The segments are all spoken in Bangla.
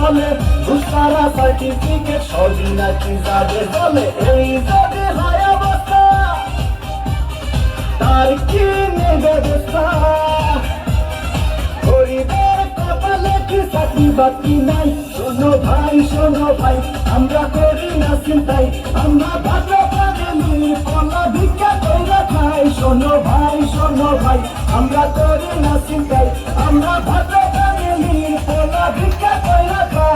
চলে ঘুষারা সার্টিফিকেট সবই নাকি যাদের বলে এই যাবে হয় অবস্থা তার কি ব্যবস্থা গরিবের কপালে কি চাকরি বাকরি নাই শোনো ভাই আমরা করি না চিন্তাই আমরা ভালো ফ্যামিলি পলা ভিক্ষা কইরা খাই শোনো ভাই আমরা করি না চিন্তাই আমরা ভালো ফ্যামিলি পলা ভিক্ষা কইরা খাই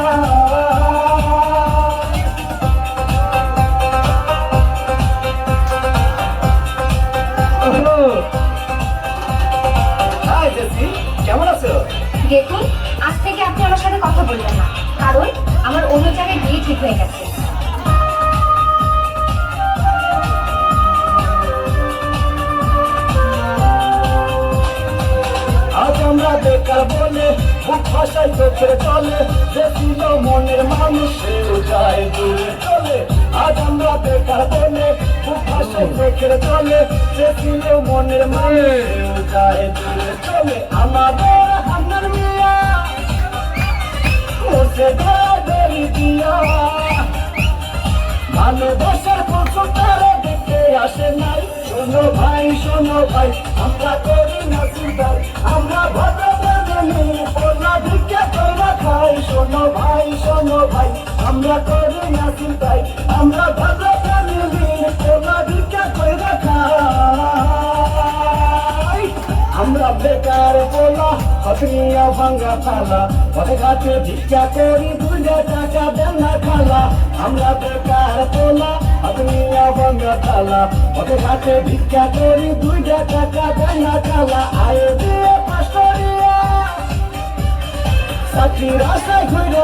কেমন আছো? দেখুন, আজ থেকে আপনি আমার সাথে কথা বলবেন না, কারণ আমার অন্য জায়গায় বিয়ে ঠিক হয়ে গেছে। আজ আমরা বেকার বলে বুক ভাষায় চোখের চলে যে ছিল মনের মানুষ সেও যায় দূরে চলে আজ আমরা বেকার বলে বুক ভাষায় চোখের চলে যে ছিল মনের মানুষ সেও যায় দূরে চলে আমাদের হান্নার মিয়া ওসে ধরি দিয়া ভালোবাসার পশু তারা দেখতে আসে নাই শোনো ভাই আমরা করি না চিন্তাই আমরা ভালো ফ্যামিলি পলা ভিক্ষা কইরা খাই শোনো ভাই আমরা করি না চিন্তাই আমরা ভালো ফ্যামিলি পলা ভিক্ষা কইরা খাই আমরা বেকার পোলা হতনিয়া ভাঙ্গা থালা পথে ঘাটে ভিক্ষা করি 2 টাকা দেন না খালা আমরা বেকার পোলা হতনিয়া ভাঙ্গা থালা পথে ঘাটে ভিক্ষা করি 2 টাকা দেন না খালা আয় দিয়ে পাঁচশরিয়া চাকরির আশায় ঘুরে